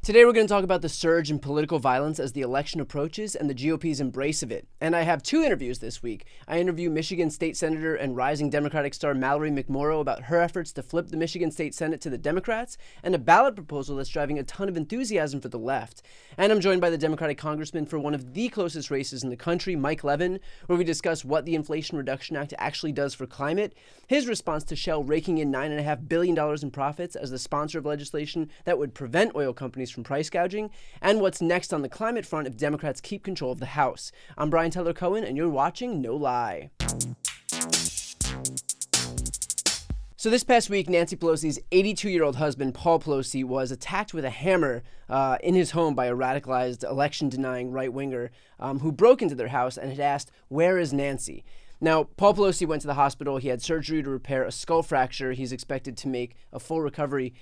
Today we're going to talk about the surge in political violence as the election approaches and the GOP's embrace of it. And I have two interviews this week. I interview Michigan State Senator and rising Democratic star Mallory McMorrow about her efforts to flip the Michigan State Senate to the Democrats and a ballot proposal that's driving a ton of enthusiasm for the left. And I'm joined by the Democratic congressman for one of the closest races in the country, Mike Levin, where we discuss what the Inflation Reduction Act actually does for climate, his response to Shell raking in $9.5 billion in profits as the sponsor of legislation that would prevent oil companies from price gouging, and what's next on the climate front if Democrats keep control of the House. I'm Brian Tyler Cohen, and you're watching No Lie. So this past week, Nancy Pelosi's 82-year-old husband, Paul Pelosi, was attacked with a hammer in his home by a radicalized, election-denying right-winger who broke into their house and had asked, "Where is Nancy?" Now, Paul Pelosi went to the hospital. He had surgery to repair a skull fracture. He's expected to make a full recovery.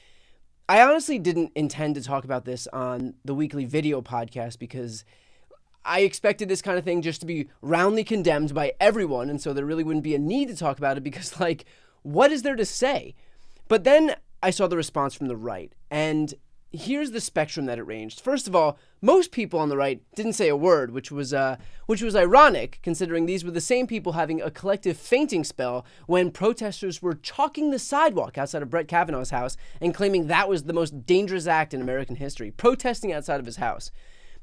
I honestly didn't intend to talk about this on the weekly video podcast because I expected this kind of thing just to be roundly condemned by everyone, and so there really wouldn't be a need to talk about it because, what is there to say? But then I saw the response from the right, and here's the spectrum that it ranged. First of all, most people on the right didn't say a word, which was ironic, considering these were the same people having a collective fainting spell when protesters were chalking the sidewalk outside of Brett Kavanaugh's house and claiming that was the most dangerous act in American history, protesting outside of his house.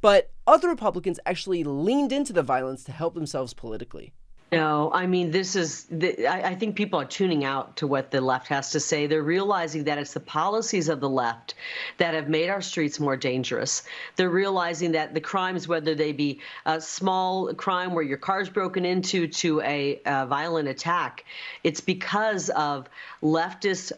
But other Republicans actually leaned into the violence to help themselves politically. No, I mean, I think people are tuning out to what the left has to say. They're realizing that it's the policies of the left that have made our streets more dangerous. They're realizing that the crimes, whether they be a small crime where your car's broken into to a violent attack, it's because of leftist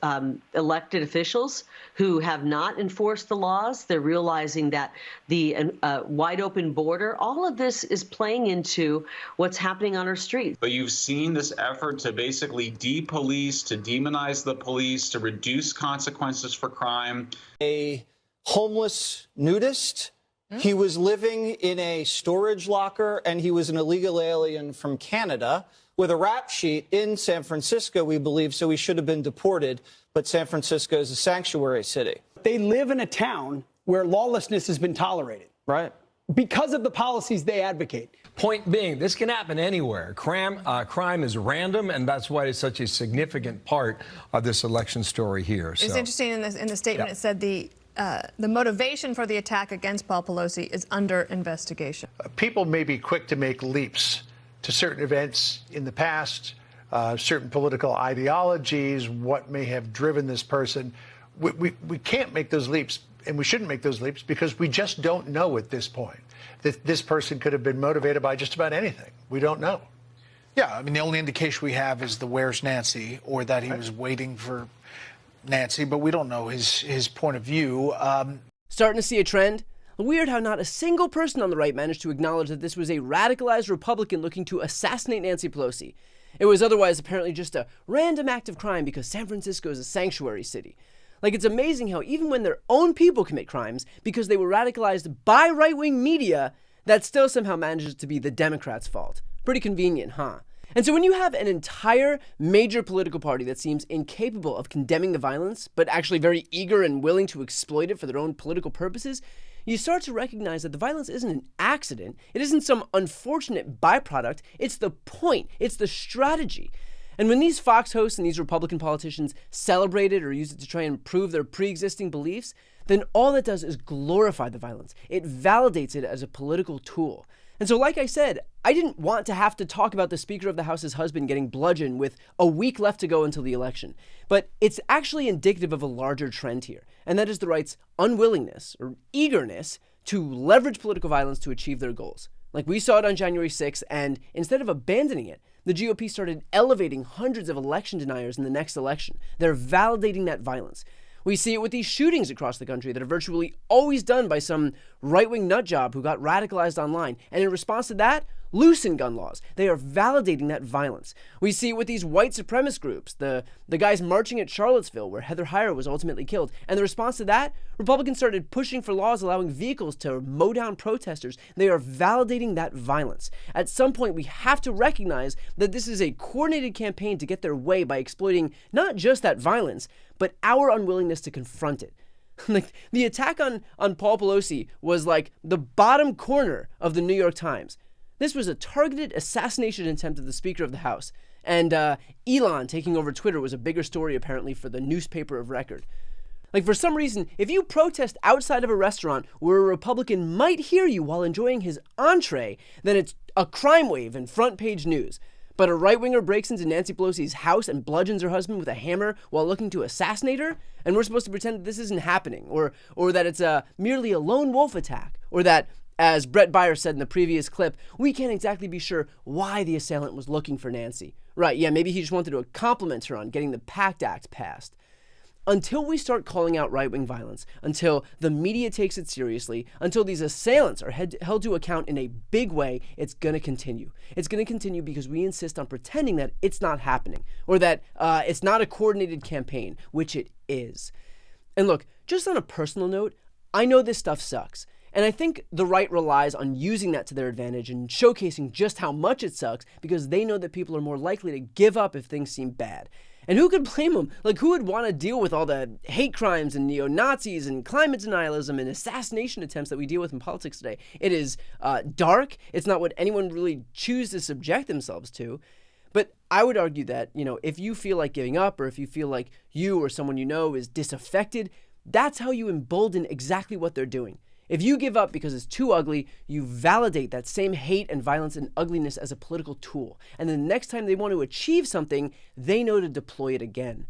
elected officials who have not enforced the laws. They're realizing that the wide open border, all of this is playing into what's happening on our streets. But you've seen this effort to basically de-police, to demonize the police, to reduce consequences for crime. A homeless nudist. He was living in a storage locker, and he was an illegal alien from Canada with a rap sheet in San Francisco, we believe, so he should have been deported. But San Francisco is a sanctuary city. They live in a town where lawlessness has been tolerated. Right. Because of the policies they advocate. Point being, this can happen anywhere. Crime is random, and that's why it's such a significant part of this election story here. It's interesting in the statement. It said the motivation for the attack against Paul Pelosi is under investigation. People may be quick to make leaps to certain events in the past, certain political ideologies, what may have driven this person. We can't make those leaps, and we shouldn't make those leaps because we just don't know at this point that this person could have been motivated by just about anything. We don't know. Yeah, I mean, the only indication we have is the "Where's Nancy?" or that he was waiting for Nancy, but we don't know his point of view. Starting to see a trend? Weird how not a single person on the right managed to acknowledge that this was a radicalized Republican looking to assassinate Nancy Pelosi. It was otherwise apparently just a random act of crime because San Francisco is a sanctuary city. It's amazing how even when their own people commit crimes because they were radicalized by right-wing media, that still somehow manages to be the Democrats' fault. Pretty convenient, huh? And so when you have an entire major political party that seems incapable of condemning the violence, but actually very eager and willing to exploit it for their own political purposes, you start to recognize that the violence isn't an accident. It isn't some unfortunate byproduct. It's the point. It's the strategy. And when these Fox hosts and these Republican politicians celebrate it or use it to try and prove their pre-existing beliefs, then all it does is glorify the violence. It validates it as a political tool. And so, like I said, I didn't want to have to talk about the Speaker of the House's husband getting bludgeoned with a week left to go until the election. But it's actually indicative of a larger trend here, and that is the right's unwillingness or eagerness to leverage political violence to achieve their goals. We saw it on January 6th, and instead of abandoning it, the GOP started elevating hundreds of election deniers in the next election. They're validating that violence. We see it with these shootings across the country that are virtually always done by some right-wing nutjob who got radicalized online. And in response to that, loosen gun laws. They are validating that violence. We see it with these white supremacist groups, the guys marching at Charlottesville where Heather Heyer was ultimately killed. And the response to that, Republicans started pushing for laws allowing vehicles to mow down protesters. They are validating that violence. At some point, we have to recognize that this is a coordinated campaign to get their way by exploiting not just that violence, but our unwillingness to confront it. Like, the attack on Paul Pelosi was like the bottom corner of the New York Times. This was a targeted assassination attempt of the Speaker of the House. And Elon taking over Twitter was a bigger story, apparently, for the newspaper of record. Like, for some reason, if you protest outside of a restaurant where a Republican might hear you while enjoying his entree, then it's a crime wave and front page news. But a right-winger breaks into Nancy Pelosi's house and bludgeons her husband with a hammer while looking to assassinate her, and we're supposed to pretend that this isn't happening, or that it's merely a lone wolf attack, or that, as Brett Baier said in the previous clip, we can't exactly be sure why the assailant was looking for Nancy. Right, yeah, maybe he just wanted to compliment her on getting the PACT Act passed. Until we start calling out right-wing violence, until the media takes it seriously, until these assailants are held to account in a big way, it's going to continue. It's going to continue because we insist on pretending that it's not happening, or that it's not a coordinated campaign, which it is. And look, just on a personal note, I know this stuff sucks. And I think the right relies on using that to their advantage and showcasing just how much it sucks because they know that people are more likely to give up if things seem bad. And who could blame them? Like, who would want to deal with all the hate crimes and neo-Nazis and climate denialism and assassination attempts that we deal with in politics today? It is dark. It's not what anyone really chooses to subject themselves to. But I would argue that, if you feel like giving up or if you feel like you or someone you know is disaffected, that's how you embolden exactly what they're doing. If you give up because it's too ugly, you validate that same hate and violence and ugliness as a political tool. And then the next time they want to achieve something, they know to deploy it again.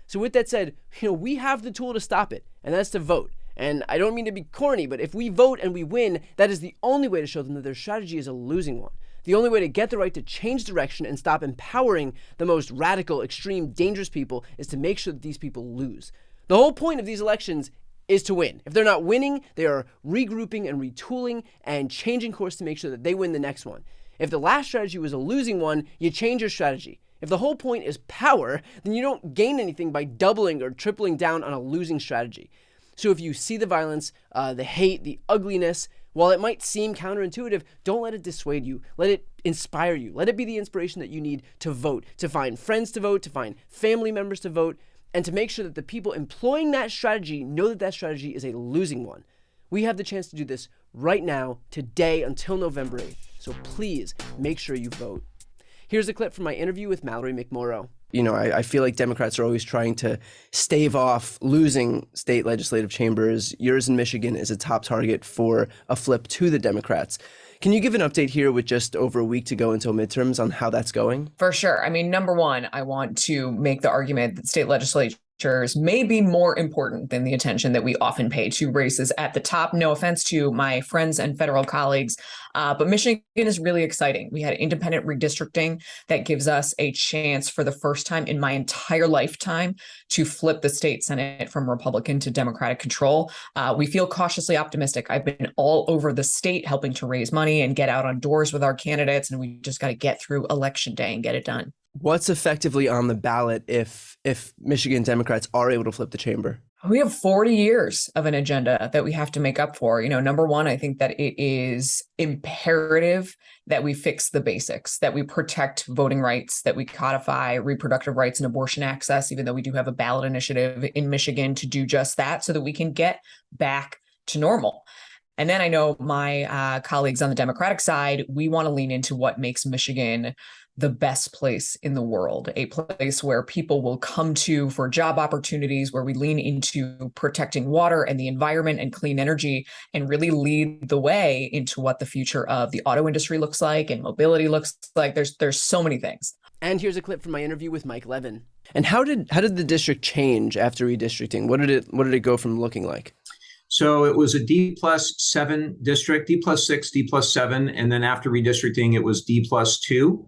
So with that said, we have the tool to stop it, and that's to vote. And I don't mean to be corny, but if we vote and we win, that is the only way to show them that their strategy is a losing one. The only way to get the right to change direction and stop empowering the most radical, extreme, dangerous people is to make sure that these people lose. The whole point of these elections is to win. If they're not winning, they are regrouping and retooling and changing course to make sure that they win the next one. If the last strategy was a losing one, you change your strategy. If the whole point is power, then you don't gain anything by doubling or tripling down on a losing strategy. So if you see the violence, the hate, the ugliness, while it might seem counterintuitive, don't let it dissuade you. Let it inspire you. Let it be the inspiration that you need to vote, to find friends to vote, to find family members to vote, and to make sure that the people employing that strategy know that that strategy is a losing one. We have the chance to do this right now, today, until November 8th. So please make sure you vote. Here's a clip from my interview with Mallory McMorrow. I feel like Democrats are always trying to stave off losing state legislative chambers. Yours in Michigan is a top target for a flip to the Democrats. Can you give an update here with just over a week to go until midterms on how that's going? For sure. I mean, number one, I want to make the argument that state legislatures may be more important than the attention that we often pay to races at the top. No offense to my friends and federal colleagues, but Michigan is really exciting. We had independent redistricting that gives us a chance for the first time in my entire lifetime to flip the state Senate from Republican to Democratic control. We feel cautiously optimistic. I've been all over the state helping to raise money and get out on doors with our candidates, and we just got to get through Election Day and get it done. What's effectively on the ballot if Michigan Democrats are able to flip the chamber? We have 40 years of an agenda that we have to make up for. Number one, I think that it is imperative that we fix the basics, that we protect voting rights, that we codify reproductive rights and abortion access, even though we do have a ballot initiative in Michigan to do just that so that we can get back to normal. And then I know my colleagues on the Democratic side, we want to lean into what makes Michigan the best place in the world, a place where people will come to for job opportunities, where we lean into protecting water and the environment and clean energy and really lead the way into what the future of the auto industry looks like and mobility looks like. There's so many things. And here's a clip from my interview with Mike Levin. And how did the district change after redistricting? What did it go from looking like? So it was a D+7 district, D+6, D+7, and then after redistricting, it was D+2.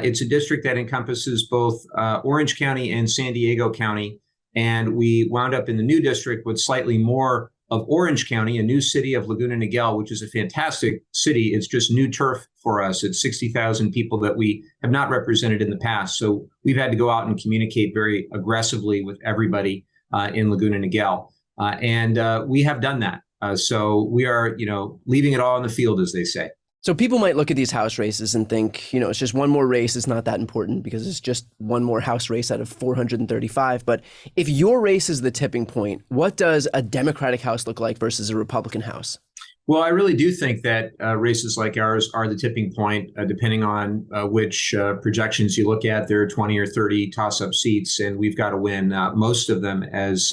It's a district that encompasses both Orange County and San Diego County, and we wound up in the new district with slightly more of Orange County, a new city of Laguna Niguel, which is a fantastic city. It's just new turf for us. It's 60,000 people that we have not represented in the past. So we've had to go out and communicate very aggressively with everybody in Laguna Niguel. And we have done that. So we are, leaving it all on the field, as they say. So people might look at these House races and think, it's just one more race. It's not that important because it's just one more House race out of 435. But if your race is the tipping point, what does a Democratic House look like versus a Republican House? Well, I really do think that races like ours are the tipping point, depending on which projections you look at. There are 20 or 30 toss-up seats, and we've got to win most of them as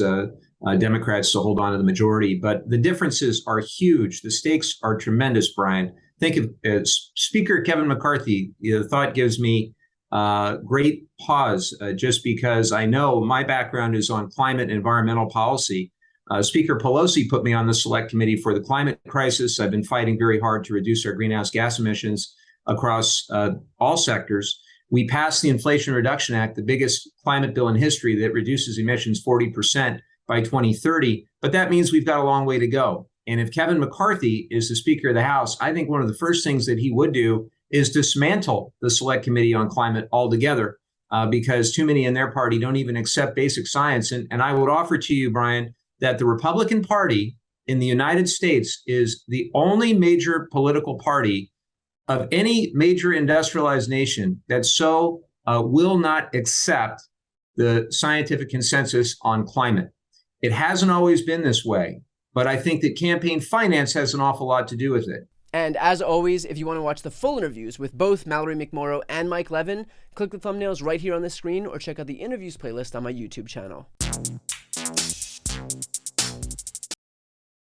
Democrats to hold on to the majority. But the differences are huge. The stakes are tremendous, Brian. Think of Speaker Kevin McCarthy. The thought gives me great pause, just because I know my background is on climate and environmental policy. Speaker Pelosi put me on the select committee for the climate crisis. I've been fighting very hard to reduce our greenhouse gas emissions across all sectors. We passed the Inflation Reduction Act, the biggest climate bill in history that reduces emissions 40% by 2030. But that means we've got a long way to go. And if Kevin McCarthy is the Speaker of the House, I think one of the first things that he would do is dismantle the Select Committee on Climate altogether, because too many in their party don't even accept basic science. And I would offer to you, Brian, that the Republican Party in the United States is the only major political party of any major industrialized nation that will not accept the scientific consensus on climate. It hasn't always been this way, but I think that campaign finance has an awful lot to do with it. And as always, if you want to watch the full interviews with both Mallory McMorrow and Mike Levin, click the thumbnails right here on the screen or check out the interviews playlist on my YouTube channel.